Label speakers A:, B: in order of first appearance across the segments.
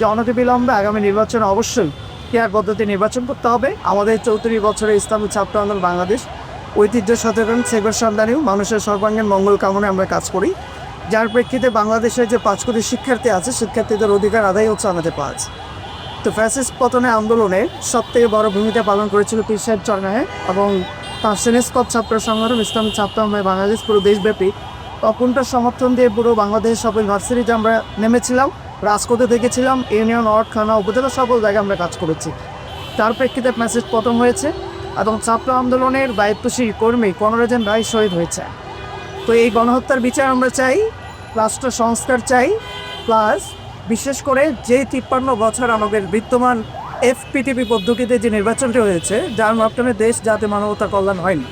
A: যে অনতিবিলম্বে আগামী নির্বাচনে অবশ্যই কেয়ার পদ্ধতি নির্বাচন করতে হবে। আমাদের 34 বছরের ইসলামী ছাত্র আন্দোলন বাংলাদেশ ঐতিহ্য সচেতন সেগর সন্ধানীয় মানুষের সর্বাঙ্গীন মঙ্গল কামনায় আমরা কাজ করি, যার প্রেক্ষিতে বাংলাদেশের যে 5 কোটি শিক্ষার্থী আছে শিক্ষার্থীদের অধিকার আদায় হচ্ছে আমাদের কাজ। তো ফ্যাসিস্ট পতনে আন্দোলনে সবথেকে বড় ভূমিকা পালন করেছিল পীর সাহেব চরনাহে এবং তার সেনেস্কপ ছাত্র সংগঠন ইসলামী ছাত্র আন্দোলন বাংলাদেশ পুরো দেশব্যাপী তখনটার সমর্থন দিয়ে পুরো বাংলাদেশের সব ইউনিভার্সিটিতে আমরা নেমেছিলাম, রাজকোটে দেখেছিলাম, ইউনিয়ন ওয়ার্ড থানা উপজেলা সকল জায়গায় আমরা কাজ করেছি। তার প্রেক্ষিতে ফ্যাসিস্ট পতন হয়েছে এবং ছাত্র আন্দোলনের দায়িত্বশীল কর্মী 15 জন ভাই শহীদ হয়েছে। তো এই গণহত্যার বিচার আমরা চাই, রাষ্ট্র সংস্কার চাই, প্লাস বিশেষ করে যে 53 বছর আমাদের বিদ্যমান এফপিটিপি পদ্ধতিতে যে নির্বাচনটি হয়েছে, যার মাধ্যমে দেশ জাতি মানবতার কল্যাণ হয়নি,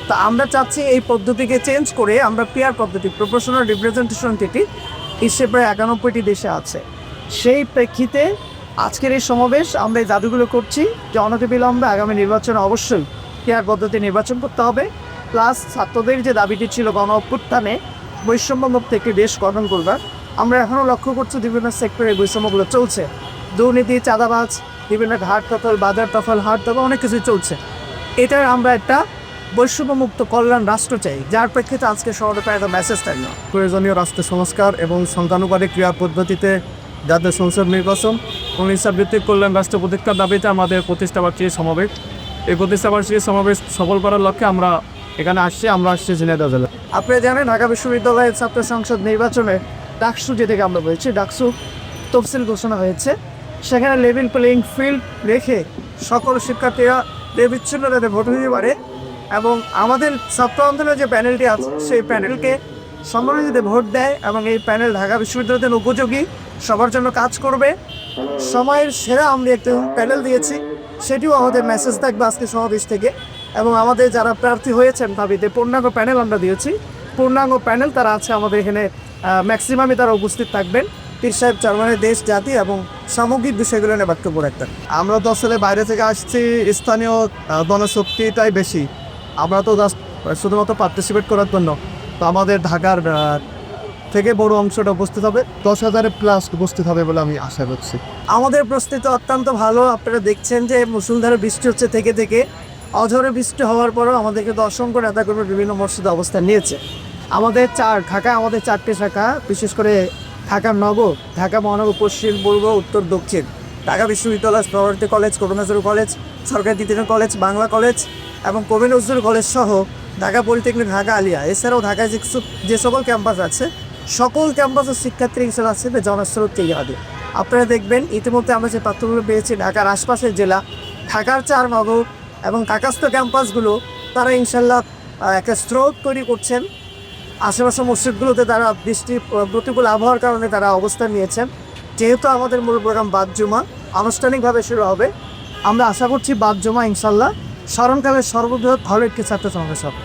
A: তা আমরা চাচ্ছি এই পদ্ধতিকে চেঞ্জ করে আমরা পিয়ার পদ্ধতি প্রপোর্শনাল রিপ্রেজেন্টেশন থেকে হিসেবে প্রায় 91টি দেশে আছে। সেই প্রেক্ষিতে আজকের এই সমাবেশ আমরা এই দাবিগুলো করছি যে অনতিবিলম্বে আগামী নির্বাচনে অবশ্যই পিয়ার পদ্ধতি নির্বাচন করতে হবে। প্লাস ছাত্রদের যে দাবিটি ছিল গণ অভ্যুত্থানে বৈষম্যমুক্ত একটি দেশ গঠন করবার, আমরা এখনও লক্ষ্য করছি বিভিন্ন সেক্টরে বৈষম্যগুলো চলছে, দুর্নীতি, চাঁদাবাজ, বিভিন্ন ঘাট দখল, বাজার দখল, হাট দখল, অনেক কিছুই চলছে। এটার আমরা একটা বৈষম্যমুক্ত কল্যাণ রাষ্ট্র চাই, যার প্রেক্ষিতে আজকে শহরে প্রায় মেসেজ থাকবে প্রয়োজনীয় রাষ্ট্র সংস্কার এবং সংখ্যানুপাতিক ক্রিয়া পদ্ধতিতে জাতীয় সংসদ নির্বাচন এবং হিসাবভিত্তিক কল্যাণ রাষ্ট্র প্রতিষ্ঠার দাবিতে আমাদের প্রতিষ্ঠাবার্ষিকী সমাবেশ। এই প্রতিষ্ঠাবার্ষিকী সমাবেশ সফল করার লক্ষ্যে আমরা এখানে আসছি ঝিনাইদহ জেলা। আপনারা জানেন ঢাকা বিশ্ববিদ্যালয়ের ছাত্র সংসদ নির্বাচনে ডাকসু যেটাকে আমরা বলছি ডাকসু তফসিল ঘোষণা হয়েছে। সেখানে লেভেল প্লেয়িং ফিল্ড রেখে সকল শিক্ষার্থীরা নির্বিচ্ছিন্নভাবে ভোট দিতে পারে এবং আমাদের ছাত্র আন্দোলনের যে প্যানেলটি আছে সেই প্যানেলকে সম্মানিত ভোট দেয় এবং এই প্যানেল ঢাকা বিশ্ববিদ্যালয়ের উপযোগী সবার জন্য কাজ করবে। সময়ের সেরা আমরা একটা প্যানেল দিয়েছি, সেটিও আমাদের মেসেজ থাকবে আজকে সমাবেশ থেকে। এবং আমাদের যারা প্রার্থী হয়েছেন দাবিতে পূর্ণাঙ্গ প্যানেল আমরা দিয়েছি, পূর্ণাঙ্গ প্যানেল তারা আছে আমাদের এখানে, ম্যাক্সিমামই তারা উপস্থিত থাকবেন। পীর সাহেব চরমানের দেশ, জাতি এবং সামগ্রিক বিষয়গুলো নিয়ে বক্তব্য রাখতেন। আমরা তো আসলে বাইরে থেকে আসছি, স্থানীয় জনশক্তিটাই বেশি, আমরা তো জাস্ট শুধুমাত্র পার্টিসিপেট করার জন্য। তো আমাদের ঢাকার থেকে বড় অংশটা উপস্থিত হবে, 10,000 প্লাস উপস্থিত হবে বলে আমি আশা করছি। আমাদের প্রস্তুতি অত্যন্ত ভালো। আপনারা দেখছেন যে মুষলধারে বৃষ্টি হচ্ছে থেকে থেকে, অঝরে বৃষ্টি হওয়ার পরেও আমাদেরকে অসংখ্য নেতাকর্মী বিভিন্ন মসজিদে অবস্থান নিয়েছে। আমাদের ঢাকা আমাদের 4টি শাখা, বিশেষ করে ঢাকা নগর, ঢাকা মহানগর পশ্চিম, পূর্ব, উত্তর, দক্ষিণ, ঢাকা বিশ্ববিদ্যালয়, সরকারি কলেজ, করুণাচল কলেজ, সরকারি দ্বিতীয় কলেজ, বাংলা কলেজ এবং কবি নজরুল কলেজ সহ ঢাকা পলিটেকনিক, ঢাকা আলিয়া, এছাড়াও ঢাকায় যে সকল ক্যাম্পাস আছে সকল ক্যাম্পাসের শিক্ষার্থী হিসেবে আছে জনস্রোত থেকে আগে। আপনারা দেখবেন ইতিমধ্যে আমরা যে তথ্যগুলো পেয়েছি, ঢাকার আশপাশের জেলা, ঢাকার 4 নগর এবং ঢাকাস্থ ক্যাম্পাসগুলো তারা ইনশাল্লাহ একটা স্রোত তৈরি করছেন। আশেপাশের মসজিদগুলোতে তারা প্রতিকূল আবহাওয়ার কারণে তারা অবস্থান নিয়েছেন। যেহেতু আমাদের মূল প্রোগ্রাম বাদ জুমা আনুষ্ঠানিকভাবে শুরু হবে, আমরা আশা করছি বাদ জুমা ইনশাল্লাহ স্মরণকালের সর্ববৃহৎ ভালো একটি ছাত্র সমাবেশ হবে।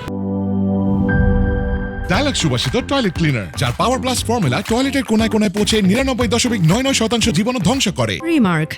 B: ডায়ালগ সুবাসিত টয়লেট ক্লিনার, যার পাওয়ার প্লাস ফর্মুলা টয়লেটের কোনায় কোনায় পৌঁছে 99.99% জীবাণু ধ্বংস করে।
C: Remark.